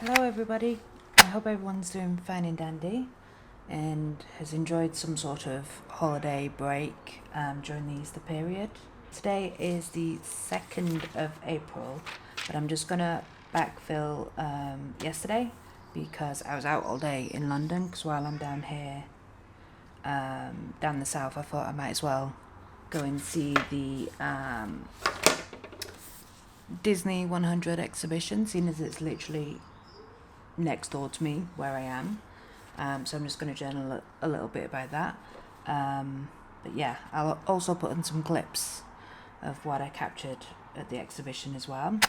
Hello everybody, I hope everyone's doing fine and dandy and has enjoyed some sort of holiday break during the Easter period. Today is the 2nd of April, but I'm just gonna backfill yesterday because I was out all day in London, because while I'm down here, down the south, I thought I might as well go and see the Disney100 exhibition, seeing as it's literally next door to me where I am. So I'm just going to journal a little bit about that. But yeah, I'll also put in some clips of what I captured at the exhibition as well.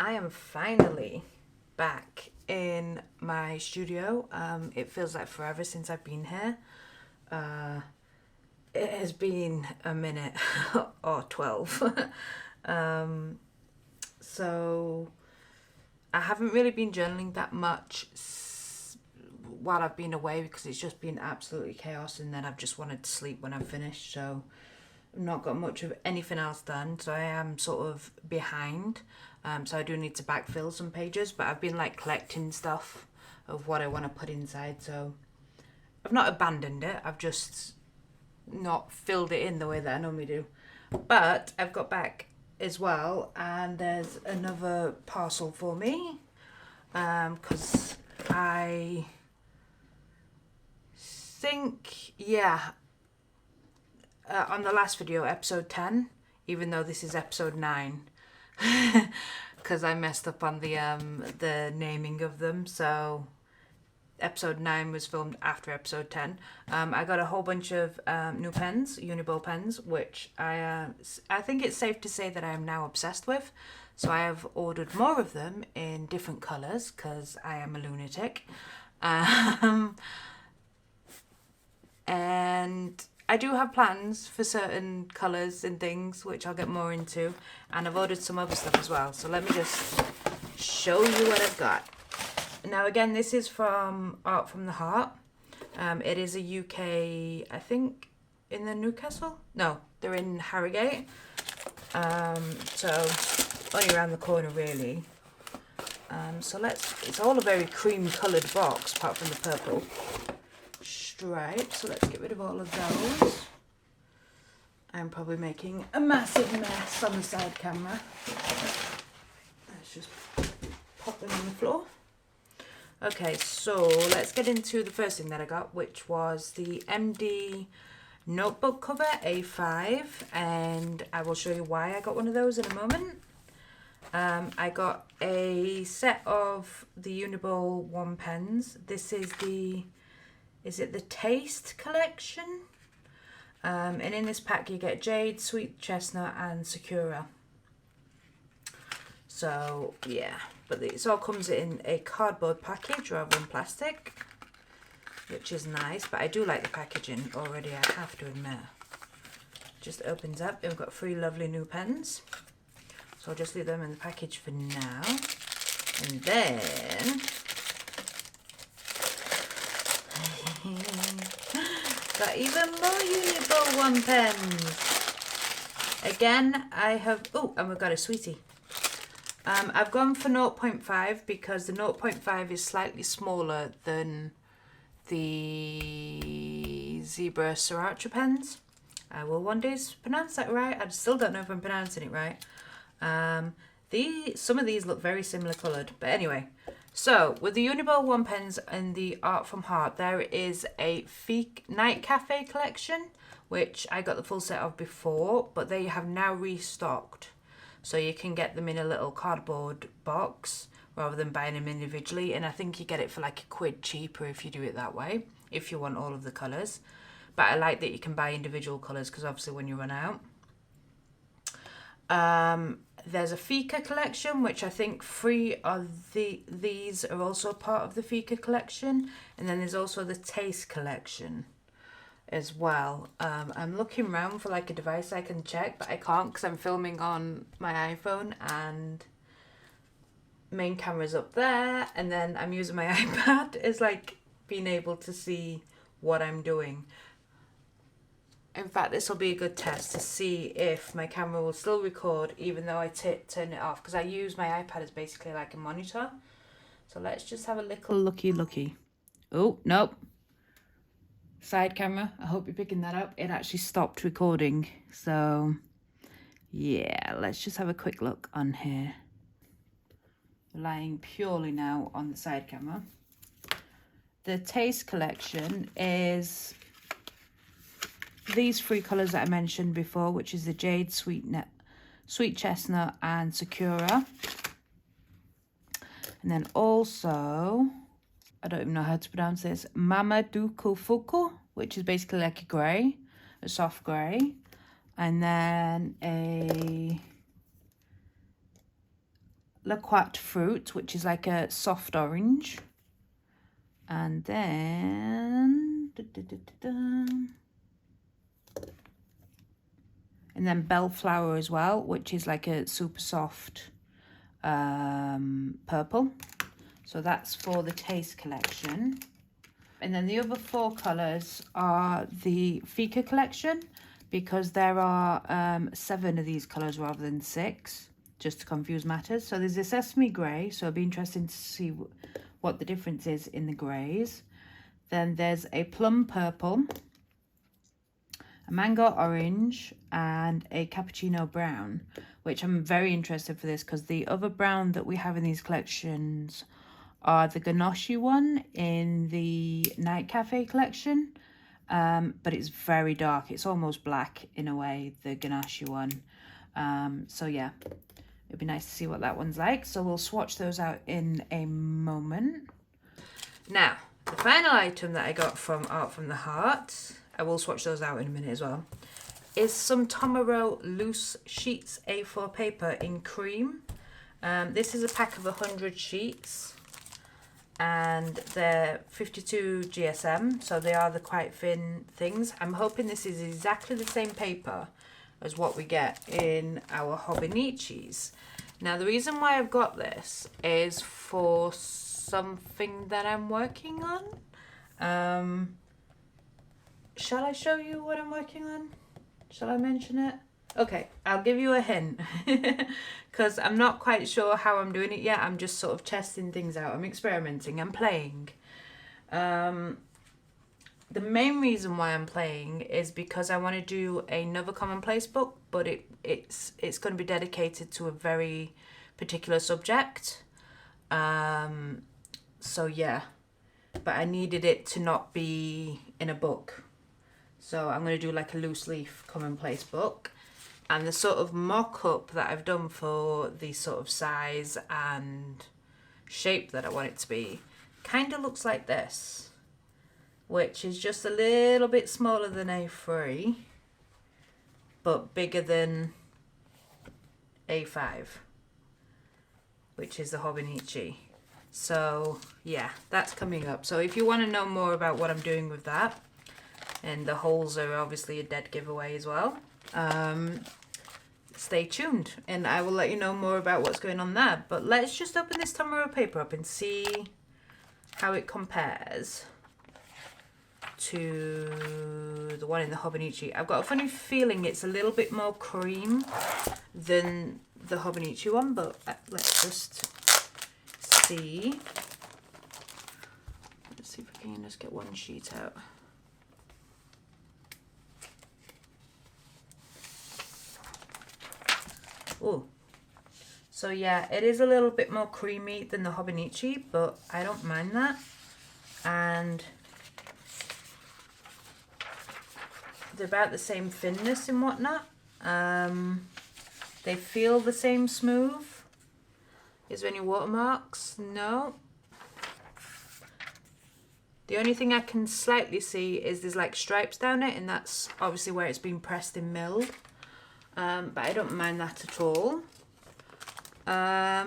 I am finally back in my studio. It feels like forever since I've been here. It has been a minute or 12. So I haven't really been journaling that much while I've been away because it's just been absolutely chaos, and then I've just wanted to sleep when I'm finished. So I've not got much of anything else done, so I am sort of behind. So I do need to backfill some pages, but I've been like collecting stuff of what I want to put inside. So I've not abandoned it, I've just not filled it in the way that I normally do. But I've got back as well, and there's another parcel for me, because I think, yeah, on the last video, episode 10, even though this is episode 9, because I messed up on the naming of them. So episode 9 was filmed after episode 10. I got a whole bunch of new pens, Uniball pens, which I think it's safe to say that I am now obsessed with. So I have ordered more of them in different colours because I am a lunatic. And I do have plans for certain colours and things, which I'll get more into. And I've ordered some other stuff as well. So let me just show you what I've got. Now again, this is from Art from the Heart. It is a UK, I think, in the Newcastle? No, they're in Harrogate. So only around the corner really. So it's all a very cream coloured box apart from the purple stripes. So let's get rid of all of those. I'm probably making a massive mess on the side camera. Let's just pop them on the floor. Okay, so let's get into the first thing that I got, which was the MD notebook cover A5, and I will show you why I got one of those in a moment. I got a set of the Uniball 1 pens. This is the Taste collection? And in this pack you get Jade, Sweet Chestnut and Sakura. So yeah, but this all comes in a cardboard package rather than plastic, which is nice, but I do like the packaging already, I have to admit. Just opens up and we've got 3 lovely new pens. So I'll just leave them in the package for now. And then got even more Uniball 1 pens. Again, I have, oh, and we've got a sweetie. I've gone for 0.5 because the 0.5 is slightly smaller than the Zebra Sriracha pens. I will one day pronounce that right. I still don't know if I'm pronouncing it right. Some of these look very similar coloured, but anyway. So with the Uniball 1 pens and the Art from Heart, there is a Night Cafe collection, which I got the full set of before, but they have now restocked. So you can get them in a little cardboard box rather than buying them individually. And I think you get it for like £1 cheaper if you do it that way, if you want all of the colours. But I like that you can buy individual colours because obviously when you run out. There's a Fika collection, which I think 3 of these are also part of the Fika collection. And then there's also the Taste collection as well. I'm looking around for like a device I can check, but I can't because I'm filming on my iPhone and main camera's up there, and then I'm using my iPad as like being able to see what I'm doing. In fact, this will be a good test to see if my camera will still record even though I turn it off, because I use my iPad as basically like a monitor. So let's just have a little looky. Oh, nope. Side camera, I hope you're picking that up. It actually stopped recording. So yeah, let's just have a quick look on here. Relying purely now on the side camera. The Taste collection is these 3 colours that I mentioned before, which is the Jade, Sweet Chestnut and Sakura. And then also, I don't even know how to pronounce this, Mamaduku Fuku, which is basically like a grey, a soft grey. And then Liquat Fruit, which is like a soft orange. And then... And then Bellflower as well, which is like a super soft purple. So that's for the Taste collection. And then the other 4 colours are the Fika collection, because there are 7 of these colours rather than 6, just to confuse matters. So there's a Sesame Grey, so it'll be interesting to see what the difference is in the greys. Then there's a Plum Purple, a Mango Orange, and a Cappuccino Brown, which I'm very interested for this, because the other brown that we have in these collections are the Ganache one in the Night Cafe collection, but it's very dark. It's almost black in a way, the Ganache one. So yeah, it'd be nice to see what that one's like. So we'll swatch those out in a moment. Now, the final item that I got from Art from the Heart, I will swatch those out in a minute as well, is some Tomorrow loose sheets A4 paper in cream. This is a pack of 100 sheets, and they're 52 GSM, so they are the quite thin things. I'm hoping this is exactly the same paper as what we get in our Hobonichis. Now, the reason why I've got this is for something that I'm working on. Shall I show you what I'm working on? Shall I mention it? Okay, I'll give you a hint, because I'm not quite sure how I'm doing it yet. I'm just sort of testing things out. I'm experimenting. I'm playing. The main reason why I'm playing is because I want to do another Commonplace book, but it's going to be dedicated to a very particular subject. So yeah, but I needed it to not be in a book. So I'm going to do like a loose leaf Commonplace book. And the sort of mock-up that I've done for the sort of size and shape that I want it to be kind of looks like this, which is just a little bit smaller than A3, but bigger than A5, which is the Hobonichi. So yeah, that's coming up. So if you want to know more about what I'm doing with that, and the holes are obviously a dead giveaway as well, stay tuned and I will let you know more about what's going on there. But let's just open this Tomorrow paper up and see how it compares to the one in the Hobonichi. I've got a funny feeling it's a little bit more cream than the Hobonichi one, but let's just see. Let's see if I can just get one sheet out. Oh, so yeah, it is a little bit more creamy than the Hobonichi, but I don't mind that. And they're about the same thinness and whatnot. They feel the same smooth. Is there any watermarks? No. The only thing I can slightly see is there's like stripes down it, and that's obviously where it's been pressed and milled. But I don't mind that at all. Now,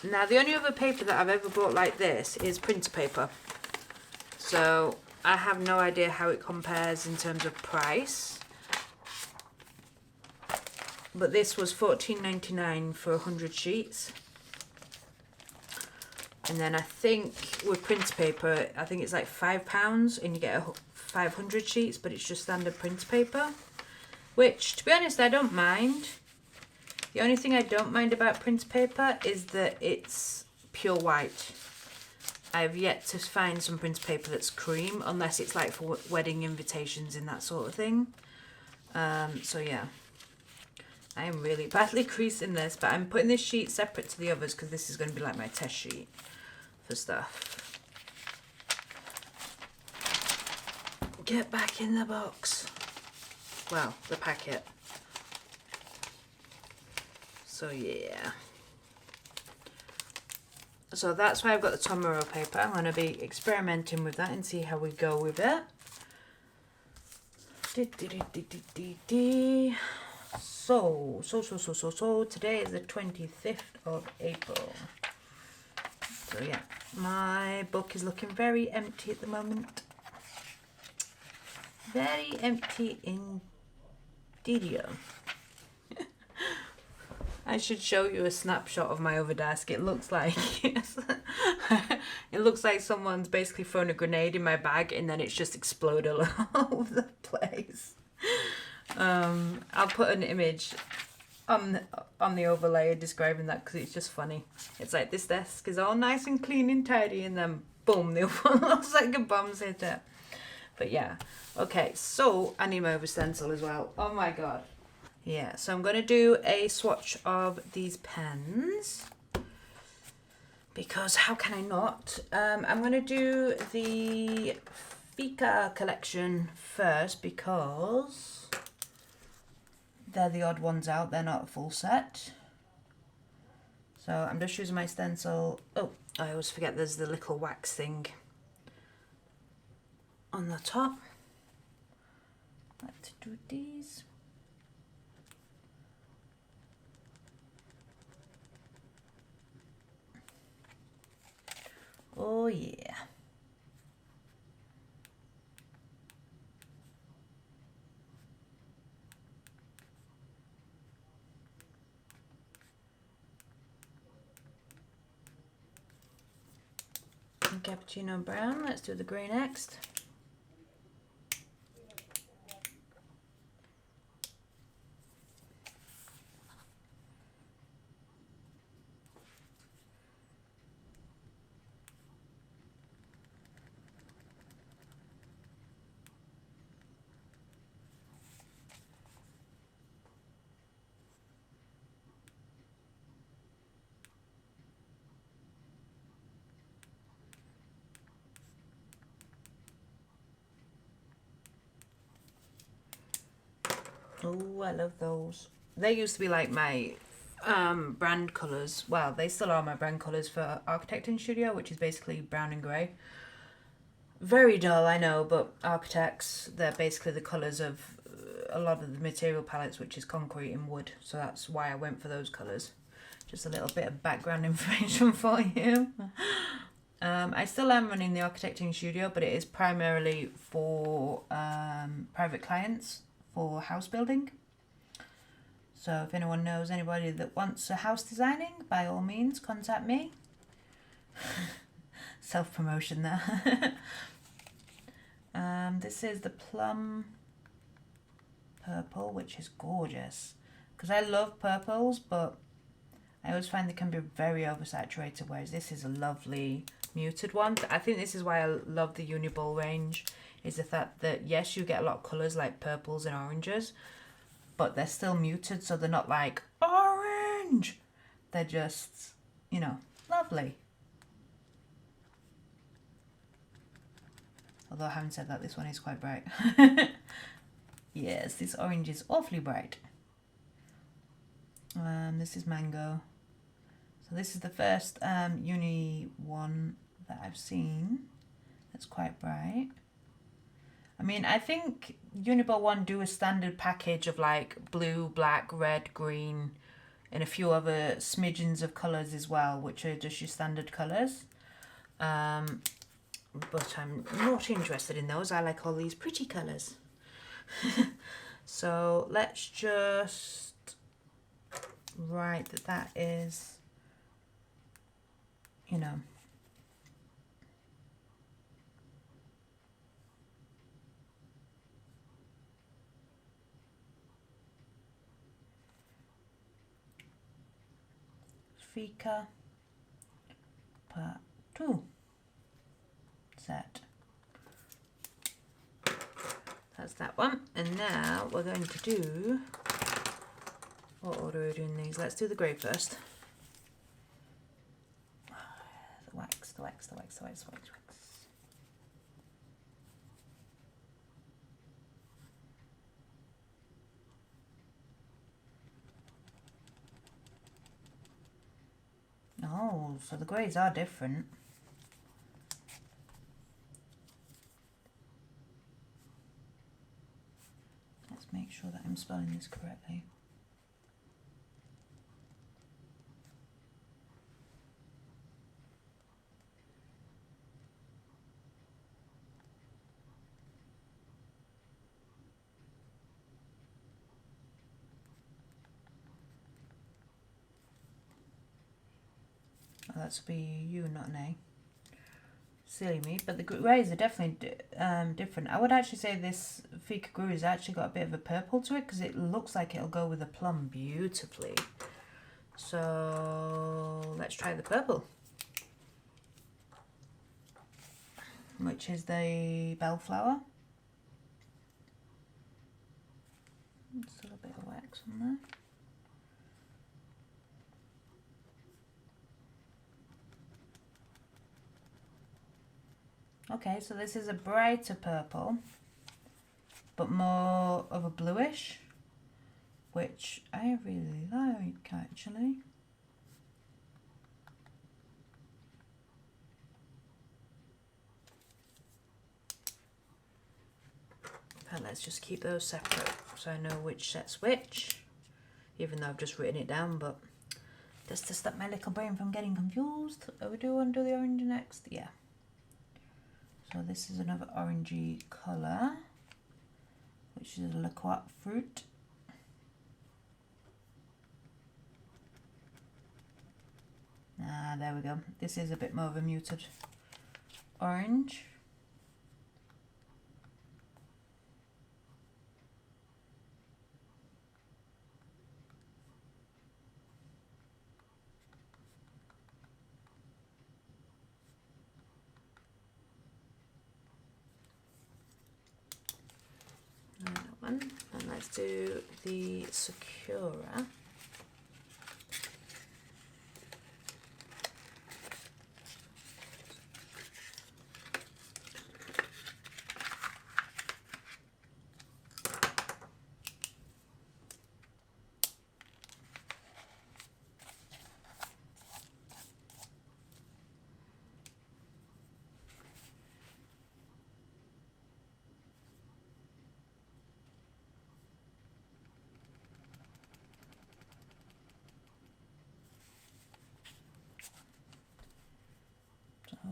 the only other paper that I've ever bought like this is printer paper. So I have no idea how it compares in terms of price. But this was $14.99 for 100 sheets. And then I think with printer paper, I think it's like £5 and you get 500 sheets, but it's just standard printer paper. Which, to be honest, I don't mind. The only thing I don't mind about printer paper is that it's pure white. I've yet to find some printer paper that's cream, unless it's like for wedding invitations and that sort of thing. So yeah, I am really badly creasing this, but I'm putting this sheet separate to the others because this is going to be like my test sheet for stuff. Get back in the box. Well, the packet. So yeah. So that's why I've got the Tomorrow paper. I'm going to be experimenting with that and see how we go with it. So today is the 25th of April. So yeah, my book is looking very empty at the moment. Very empty indeed. I should show you a snapshot of my other desk. It looks like it looks like someone's basically thrown a grenade in my bag and then it's just exploded all over the place. I'll put an image on the overlay describing that because it's just funny. It's like this desk is all nice and clean and tidy, and then boom, the other one looks like a bomb's hit it. But yeah, okay. So I need my other stencil as well. Oh my god. Yeah, so I'm going to do a swatch of these pens because how can I not? I'm going to do the Fika collection first because they're the odd ones out. They're not a full set. So I'm just using my stencil. Oh, I always forget there's the little wax thing on the top. Let's do these. Oh yeah. And cappuccino brown. Let's do the grey next. Oh, I love those. They used to be like my brand colours. Well, they still are my brand colours for Architecting Studio, which is basically brown and grey. Very dull, I know, but Architects, they're basically the colours of a lot of the material palettes, which is concrete and wood. So that's why I went for those colours. Just a little bit of background information for you. I still am running the Architecting Studio, but it is primarily for private clients for house building. So if anyone knows anybody that wants a house designing, by all means contact me. Self-promotion there. This is the plum purple, which is gorgeous because I love purples, but I always find they can be very oversaturated, whereas this is a lovely muted one. I think this is why I love the Uniball range, is the fact that yes, you get a lot of colours like purples and oranges, but they're still muted, so they're not like orange. They're just, you know, lovely. Although having said that, this one is quite bright. Yes, this orange is awfully bright. This is mango. So this is the first uni one that I've seen that's quite bright. I mean, I think Uniball 1 do a standard package of like blue, black, red, green, and a few other smidgens of colours as well, which are just your standard colours. But I'm not interested in those. I like all these pretty colours. So let's just write that that is, you know, Fika Part 2 set. That's that one. And now we're going to do, what order are we doing these? Let's do the grey first. The wax, the wax, the wax, the wax, the wax, wax. Oh, so the greys are different. Let's make sure that I'm spelling this correctly. Oh, that's a U, not an A. Silly me, but the greys are definitely different. I would actually say this Fika Guru has actually got a bit of a purple to it because it looks like it'll go with the plum beautifully. So let's try the purple, which is the bellflower. Still a bit of wax on there. Okay, so this is a brighter purple, but more of a bluish, which I really like actually. And let's just keep those separate so I know which set's which, even though I've just written it down, but just to stop my little brain from getting confused. Oh, we do want to do the orange next? Yeah. So this is another orangey colour, which is a loquat fruit. Ah, there we go. This is a bit more of a muted orange. And let's do the Sakura.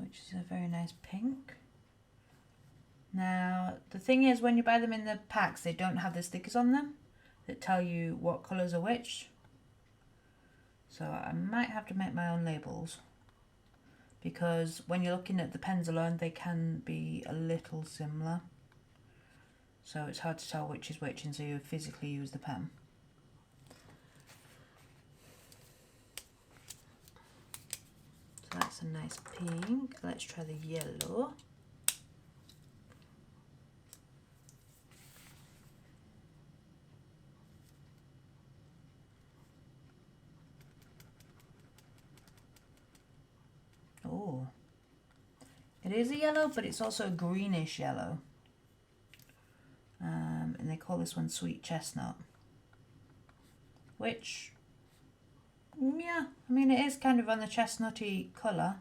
Which is a very nice pink. Now the thing is, when you buy them in the packs, they don't have the stickers on them that tell you what colours are which, so I might have to make my own labels, because when you're looking at the pens alone they can be a little similar, so it's hard to tell which is which until you physically use the pen. That's a nice pink. Let's try the yellow. Oh, it is a yellow, but it's also a greenish yellow. And they call this one sweet chestnut, which, yeah, I mean, it is kind of on the chestnutty colour.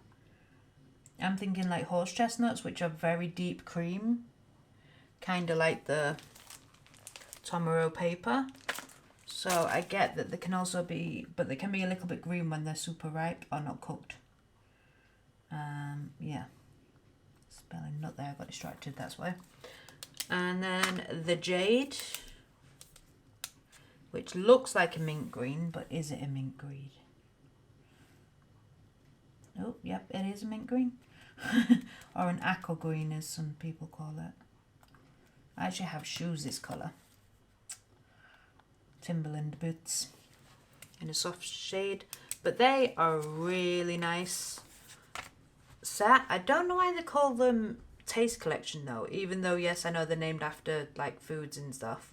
I'm thinking like horse chestnuts, which are very deep cream, kind of like the Tomorrow paper. So I get that they can also be, but they can be a little bit green when they're super ripe or not cooked. Yeah, spelling nut there, I got distracted, that's why. And then the jade, which looks like a mint green, but is it a mint green? Oh, yep, it is a mint green. Or an aqua green, as some people call it. I actually have shoes this colour. Timberland boots in a soft shade, but they are really nice set. I don't know why they call them Taste Collection though, even though yes, I know they're named after like foods and stuff.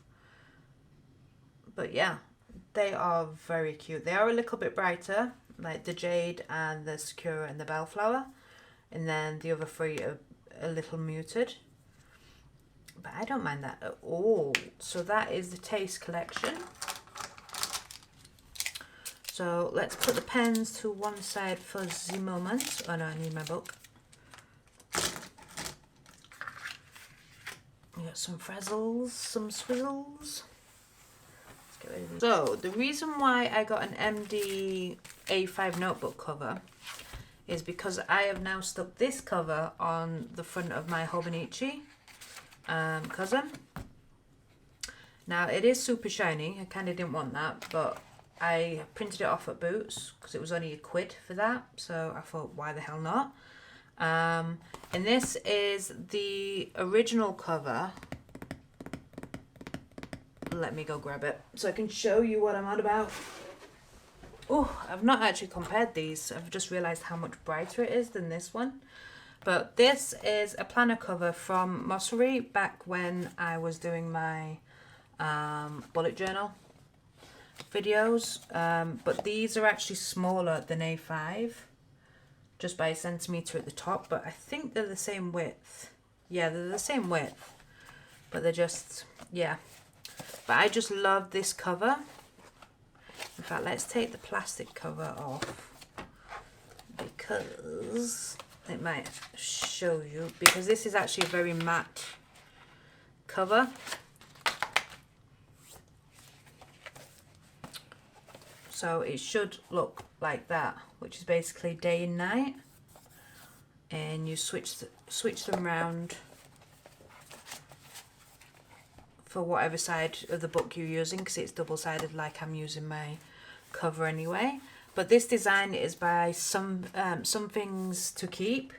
But yeah, they are very cute. They are a little bit brighter, like the jade and the Sakura and the bellflower, and then the other three are a little muted. But I don't mind that at all. So that is the Taste Collection. So let's put the pens to one side for the moment. Oh no, I need my book. We got some frazzles, some swizzles. Let's get rid of these. So the reason why I got an MD A5 notebook cover is because I have now stuck this cover on the front of my Hobonichi cousin. Now it is super shiny. I kind of didn't want that, but I printed it off at Boots because it was only £1 for that, so I thought, why the hell not? And this is the original cover. Let me go grab it so I can show you what I'm on about. Oh, I've not actually compared these. I've just realised how much brighter it is than this one. But this is a planner cover from Mossery back when I was doing my bullet journal videos. But these are actually smaller than A5, just by a centimetre at the top. But I think they're the same width. Yeah, they're the same width. But they're just, yeah. But I just love this cover. In fact, let's take the plastic cover off because it might show you, because this is actually a very matte cover. So it should look like that, which is basically day and night. And you switch them round for whatever side of the book you're using, because it's double-sided like I'm using my cover anyway. But this design is by Some Things to Keep,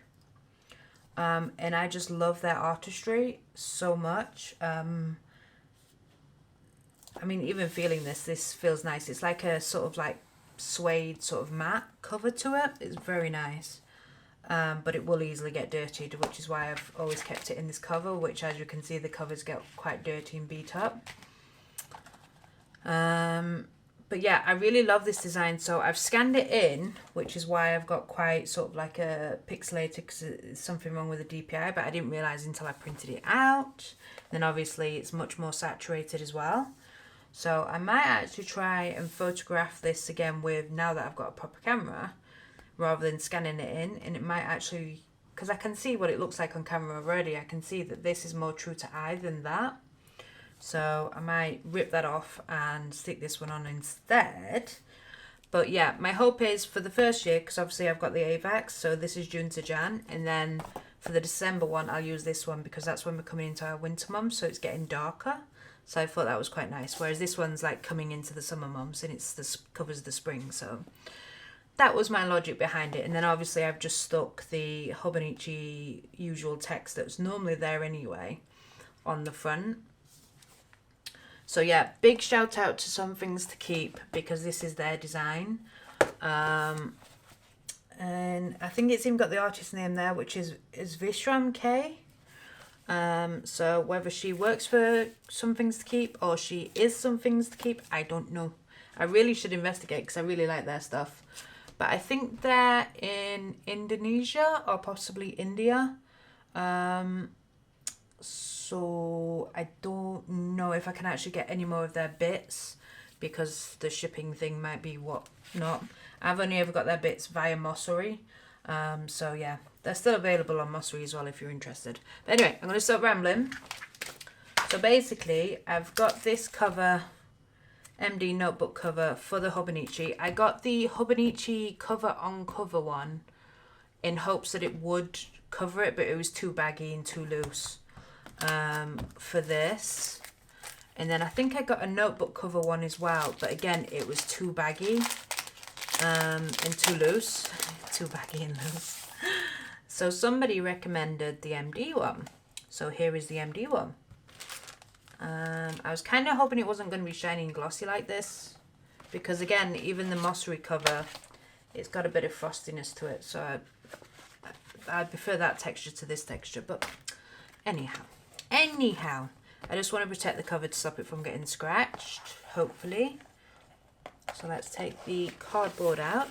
and I just love their artistry so much. I mean, even feeling this feels nice. It's like a sort of like suede sort of matte cover to it. It's very nice. But it will easily get dirtied, which is why I've always kept it in this cover, which, as you can see, the covers get quite dirty and beat up. But yeah, I really love this design. So I've scanned it in, which is why I've got quite sort of like a pixelated, because there's something wrong with the DPI, but I didn't realise until I printed it out. Then obviously it's much more saturated as well. So I might actually try and photograph this again with, now that I've got a proper camera, rather than scanning it in, and it might actually, because I can see what it looks like on camera already, I can see that this is more true to eye than that. So I might rip that off and stick this one on instead. But yeah, my hope is for the first year, because obviously I've got the AVAX, so this is June to Jan, and then for the December one I'll use this one because that's when we're coming into our winter months, so it's getting darker. So I thought that was quite nice, whereas this one's like coming into the summer months and it's covers the spring. So that was my logic behind it. And then obviously I've just stuck the Hobonichi usual text that's normally there anyway on the front. So yeah, big shout out to Some Things to Keep, because this is their design. And I think it's even got the artist name there, which is Vishram K. So whether she works for Some Things to Keep or she is Some Things to Keep, I don't know. I really should investigate because I really like their stuff. But I think they're in Indonesia or possibly India. So I don't know if I can actually get any more of their bits, because the shipping thing might be what not. I've only ever got their bits via Mossery. So yeah, they're still available on Mossery as well if you're interested. But anyway, I'm going to stop rambling. So basically, I've got this cover, MD notebook cover for the Hobonichi. I got the Hobonichi cover on cover one in hopes that it would cover it, but it was too baggy and too loose for this. And then I think I got a notebook cover one as well, but again, it was too baggy and too loose. Too baggy and loose. So somebody recommended the MD one. So here is the MD one. I was kind of hoping it wasn't going to be shiny and glossy like this, because again, even the Mossery cover, it's got a bit of frostiness to it. So I prefer that texture to this texture. But anyhow, I just want to protect the cover to stop it from getting scratched, hopefully. So let's take the cardboard out.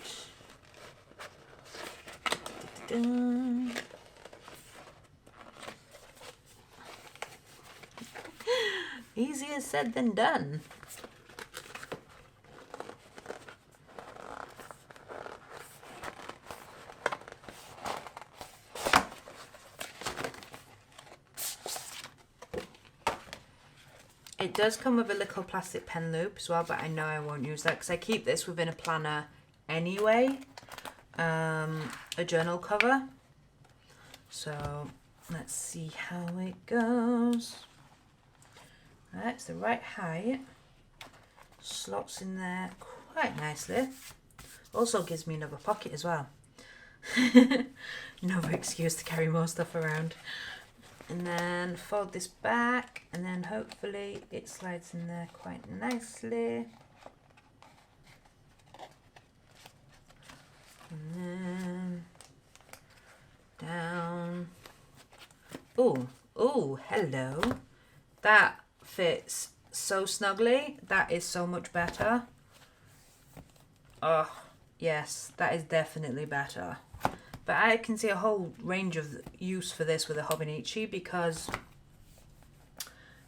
Easier said than done. It does come with a little plastic pen loop as well, but I know I won't use that because I keep this within a planner anyway, a journal cover. So let's see how it goes. That's the right height. Slots in there quite nicely. Also gives me another pocket as well. Another excuse to carry more stuff around. And then fold this back, and then hopefully it slides in there quite nicely. And then down. Oh, hello. That fits so snugly. That is so much better. Oh, yes, that is definitely better. But I can see a whole range of use for this with a Hobonichi, because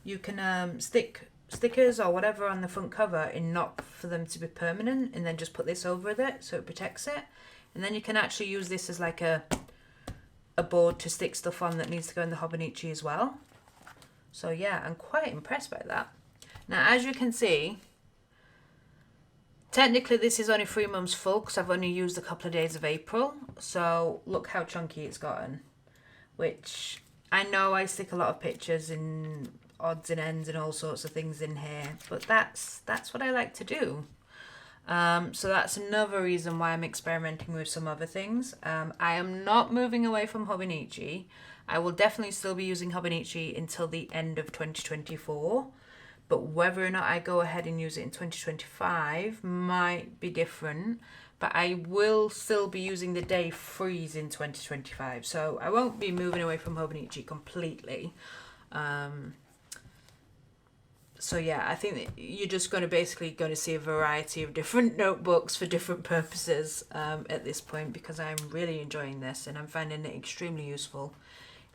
you can stick stickers or whatever on the front cover and not for them to be permanent, and then just put this over it so it protects it. And then you can actually use this as like a board to stick stuff on that needs to go in the Hobonichi as well. So yeah, I'm quite impressed by that. Now, as you can see, technically this is only 3 months full because I've only used a couple of days of April. So look how chunky it's gotten, which I know I stick a lot of pictures and odds and ends and all sorts of things in here, but that's what I like to do. So that's another reason why I'm experimenting with some other things. I am not moving away from Hobonichi. I will definitely still be using Hobonichi until the end of 2024. But whether or not I go ahead and use it in 2025 might be different. But I will still be using the day freeze in 2025. So I won't be moving away from Hobonichi completely. So yeah, I think that you're just going to see a variety of different notebooks for different purposes at this point, because I'm really enjoying this and I'm finding it extremely useful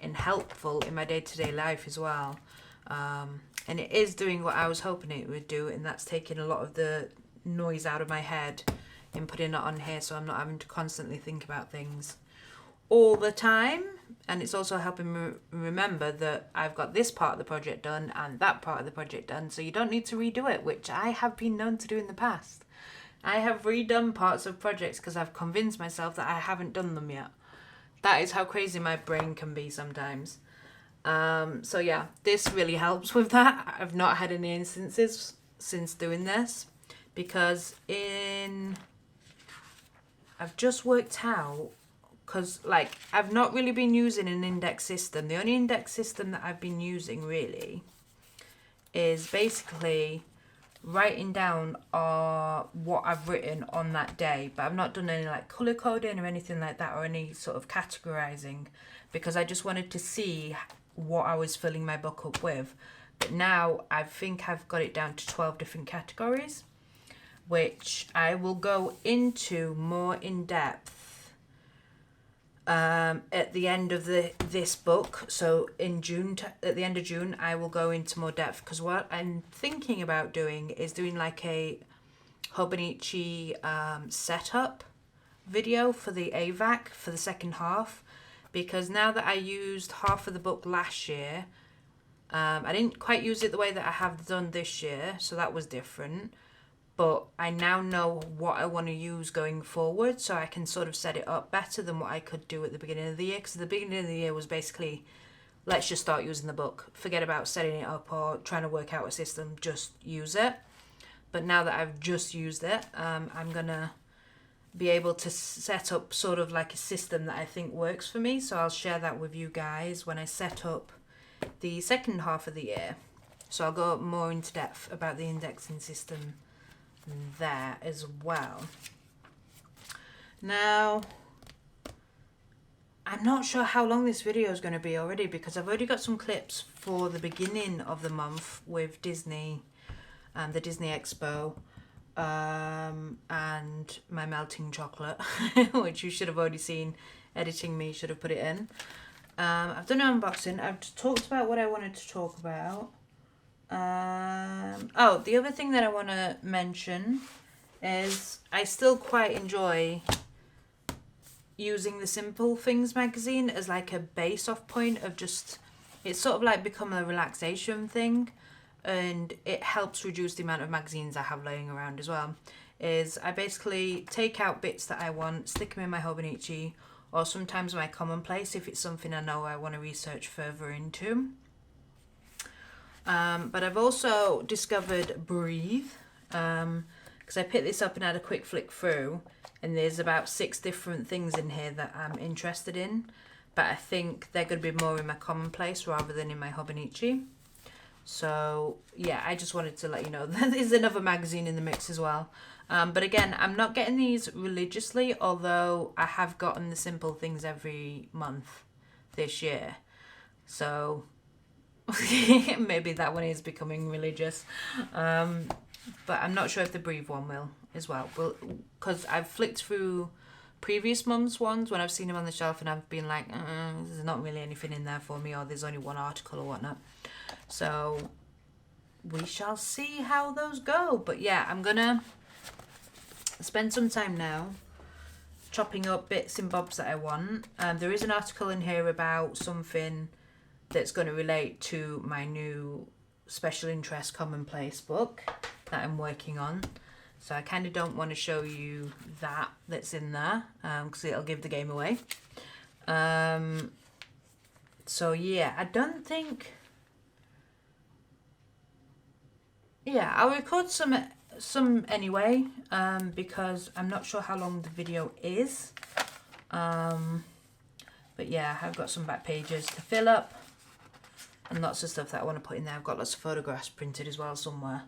and helpful in my day-to-day life as well. And it is doing what I was hoping it would do, and that's taking a lot of the noise out of my head and putting it on here so I'm not having to constantly think about things all the time. And it's also helping me remember that I've got this part of the project done and that part of the project done, so you don't need to redo it, which I have been known to do in the past. I have redone parts of projects because I've convinced myself that I haven't done them yet. That is how crazy my brain can be sometimes. So yeah, this really helps with that. I've not had any instances since doing this, because I've just worked out, because like I've not really been using an index system. The only index system that I've been using really is basically writing down what I've written on that day, but I've not done any like color coding or anything like that, or any sort of categorizing, because I just wanted to see what I was filling my book up with. But now I think I've got it down to 12 different categories, which I will go into more in depth at the end of this book. So in June, at the end of June, I will go into more depth, because what I'm thinking about doing is doing like a Hobonichi setup video for the AVAC for the second half, because now that I used half of the book last year, I didn't quite use it the way that I have done this year, so that was different. But I now know what I want to use going forward, so I can sort of set it up better than what I could do at the beginning of the year. Because the beginning of the year was basically, let's just start using the book. Forget about setting it up or trying to work out a system, just use it. But now that I've just used it, I'm going to be able to set up sort of like a system that I think works for me. So I'll share that with you guys when I set up the second half of the year. So I'll go more into depth about the indexing system there as well. Now, I'm not sure how long this video is going to be already, because I've already got some clips for the beginning of the month with Disney and the Disney Expo, and my melting chocolate, which you should have already seen. Editing me should have put it in. I've done an unboxing. I've talked about what I wanted to talk about. Oh, the other thing that I want to mention is I still quite enjoy using the Simple Things magazine as like a base off point of just, it's sort of like become a relaxation thing, and it helps reduce the amount of magazines I have laying around as well. Is I basically take out bits that I want, stick them in my Hobonichi, or sometimes my Commonplace if it's something I know I want to research further into. But I've also discovered Breathe, because I picked this up and had a quick flick through, and there's about 6 different things in here that I'm interested in, but I think they're going to be more in my Commonplace rather than in my Hobonichi. So yeah, I just wanted to let you know that there's another magazine in the mix as well. But again, I'm not getting these religiously, although I have gotten the simple things every month this year. So maybe that one is becoming religious. But I'm not sure if the Breathe one will as well. Because I've flicked through previous month's ones when I've seen them on the shelf and I've been like, there's not really anything in there for me, or there's only one article or whatnot. So we shall see how those go. But yeah, I'm gonna spend some time now chopping up bits and bobs that I want. There is an article in here about something that's going to relate to my new special interest Commonplace book that I'm working on. So I kind of don't want to show you that's in there because it'll give the game away. So yeah, I don't think... Yeah, I'll record some anyway because I'm not sure how long the video is. But yeah, I've got some back pages to fill up and lots of stuff that I want to put in there. I've got lots of photographs printed as well somewhere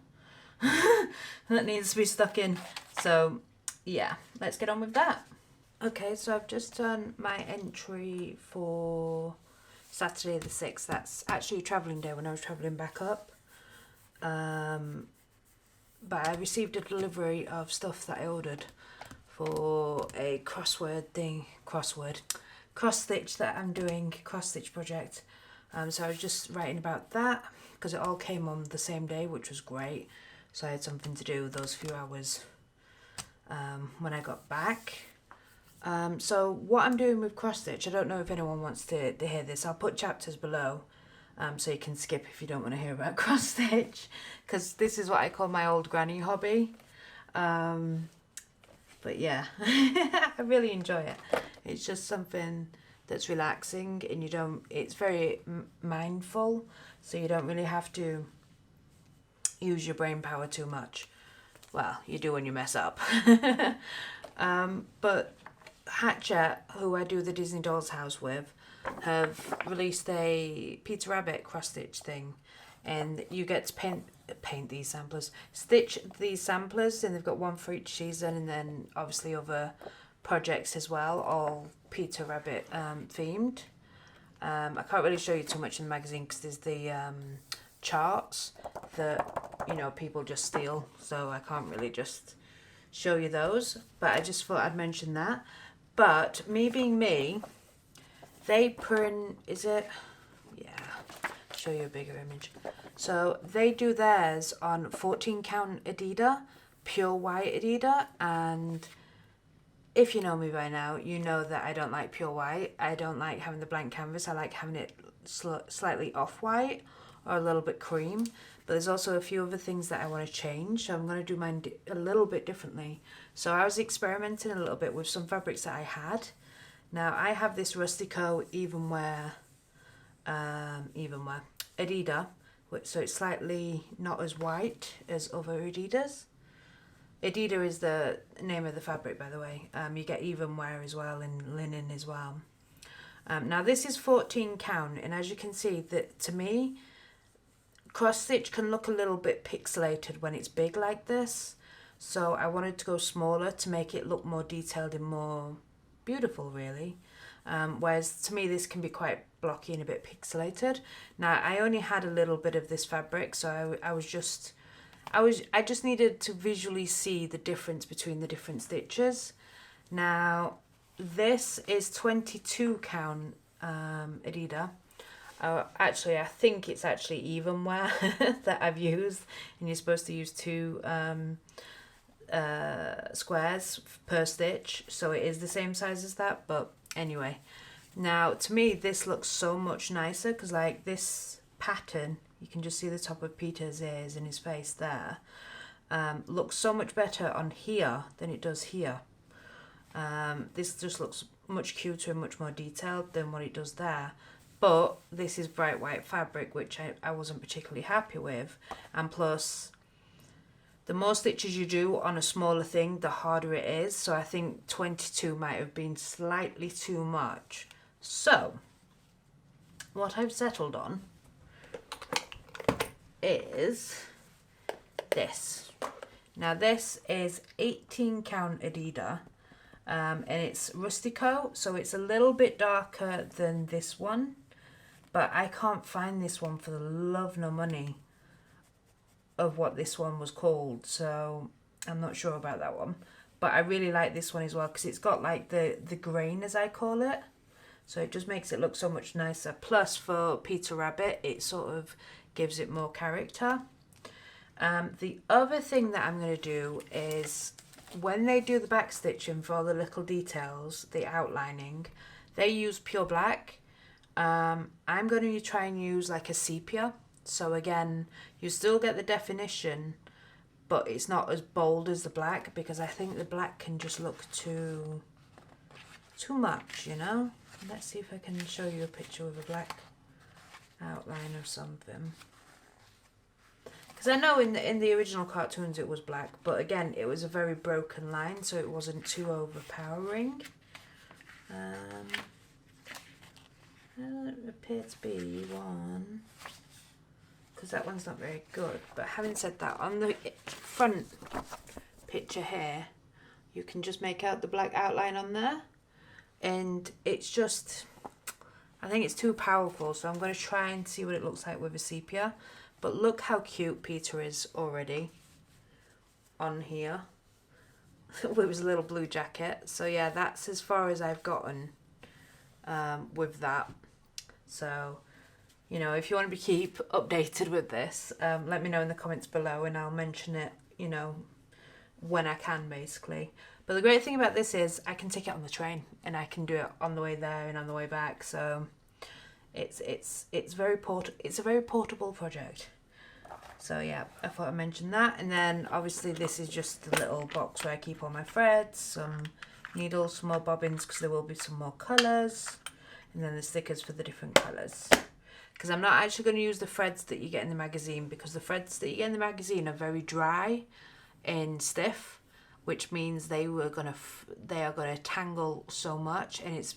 that needs to be stuck in. So yeah, let's get on with that. Okay, so I've just done my entry for Saturday the 6th. That's actually a travelling day when I was travelling back up. But I received a delivery of stuff that I ordered for a cross stitch that I'm doing, cross stitch project. So I was just writing about that because it all came on the same day, which was great. So I had something to do those few hours when I got back. So what I'm doing with cross stitch, I don't know if anyone wants to hear this. I'll put chapters below. So you can skip if you don't want to hear about cross stitch, because this is what I call my old granny hobby. But yeah, I really enjoy it. It's just something that's relaxing, and it's very mindful, so you don't really have to use your brain power too much. Well, you do when you mess up. But Hatchet, who I do the Disney Dolls house with, have released a Peter Rabbit cross stitch thing, and you get to paint these samplers, stitch these samplers, and they've got one for each season, and then obviously other projects as well, all Peter Rabbit themed. I can't really show you too much in the magazine because there's the charts that people just steal, so I can't really just show you those, but I just thought I'd mention that. But me being me, they print, show you a bigger image. So they do theirs on 14 count Adidas, pure white Adidas, and if you know me by now, you know that I don't like pure white. I don't like having the blank canvas. I like having it slightly off-white or a little bit cream. But there's also a few other things that I want to change, so I'm going to do mine a little bit differently. So I was experimenting a little bit with some fabrics that I had. Now I have this Rustico evenwear Adidas, so it's slightly not as white as other Adidas. Adidas is the name of the fabric, by the way. You get evenwear as well and linen as well. Now this is 14 count, and as you can see, that to me, cross stitch can look a little bit pixelated when it's big like this. So I wanted to go smaller to make it look more detailed and more beautiful, really. Whereas to me this can be quite blocky and a bit pixelated. Now I only had a little bit of this fabric, so I just needed to visually see the difference between the different stitches. Now this is 22 count Adidas. Actually, I think it's actually evenwear that I've used, and you're supposed to use 2 squares per stitch, so it is the same size as that. But anyway, now to me this looks so much nicer because like this pattern, you can just see the top of Peter's ears and his face there, looks so much better on here than it does here. This just looks much cuter and much more detailed than what it does there. But this is bright white fabric, which I wasn't particularly happy with, and plus the more stitches you do on a smaller thing, the harder it is. So I think 22 might have been slightly too much. So what I've settled on is this. Now this is 18 count Adidas, and it's rustico, so it's a little bit darker than this one, but I can't find this one for the love nor money of what this one was called, so I'm not sure about that one. But I really like this one as well because it's got like the grain, as I call it, so it just makes it look so much nicer. Plus for Peter Rabbit, it sort of gives it more character. The other thing that I'm going to do is when they do the back stitching for all the little details, the outlining, they use pure black. I'm going to try and use like a sepia. So again, you still get the definition, but it's not as bold as the black because I think the black can just look too much, you know. Let's see if I can show you a picture with a black outline of something. Because I know in the original cartoons it was black, but again, it was a very broken line, so it wasn't too overpowering. Doesn't appear to be one, because that one's not very good. But having said that, on the front picture here, you can just make out the black outline on there, and it's just, I think it's too powerful, so I'm going to try and see what it looks like with a sepia. But look how cute Peter is already on here with his little blue jacket. So yeah, that's as far as I've gotten with that. So, you know, if you want to keep updated with this, let me know in the comments below and I'll mention it, you know, when I can, basically. But the great thing about this is I can take it on the train and I can do it on the way there and on the way back. So it's a very portable project. So yeah, I thought I'd mention that. And then obviously this is just the little box where I keep all my threads, some needles, some more bobbins because there will be some more colours, and then the stickers for the different colours. Because I'm not actually going to use the threads that you get in the magazine, because the threads that you get in the magazine are very dry and stiff, which means they are going to tangle so much, and it's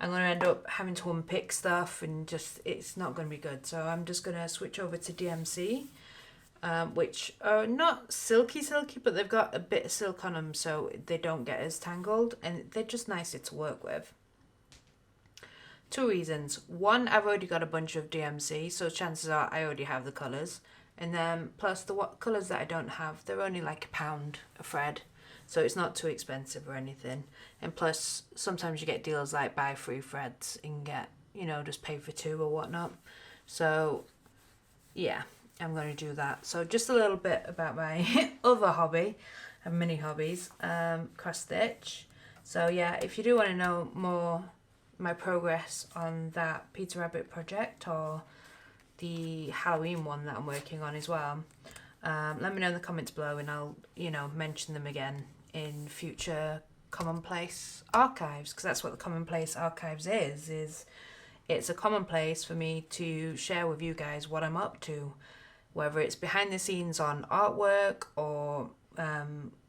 I'm going to end up having to unpick stuff, and just it's not going to be good. So I'm just going to switch over to DMC, which are not silky, but they've got a bit of silk on them, so they don't get as tangled, and they're just nicer to work with. Two reasons. One, I've already got a bunch of DMC, so chances are I already have the colours. And then plus the colours that I don't have, they're only like £1 a thread. So it's not too expensive or anything. And plus, sometimes you get deals like buy 3 threads and get, you know, just pay for 2 or whatnot. So, yeah, I'm going to do that. So just a little bit about my other hobby, and mini hobbies, cross stitch. So yeah, if you do want to know more my progress on that Peter Rabbit project or the Halloween one that I'm working on as well, let me know in the comments below and I'll, you know, mention them again in future Commonplace archives, because that's what the Commonplace archives is it's a common place for me to share with you guys what I'm up to, whether it's behind the scenes on artwork or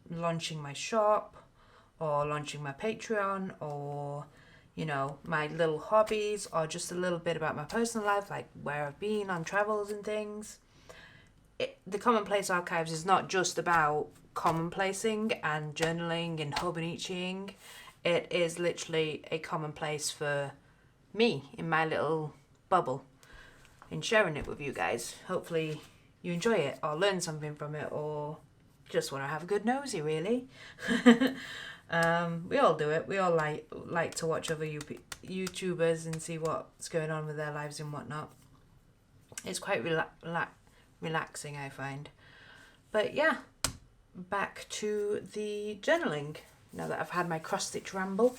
launching my shop or launching my Patreon, or, you know, my little hobbies, or just a little bit about my personal life, like where I've been on travels and things. The Commonplace archives is not just about commonplacing and journaling and Hobonichiing. It is literally a common place for me in my little bubble and sharing it with you guys. Hopefully you enjoy it or learn something from it, or just want to have a good nosy, really. We all do it. We all like to watch other YouTubers and see what's going on with their lives and whatnot. It's quite relaxing, I find. But yeah, back to the journaling now that I've had my cross stitch ramble.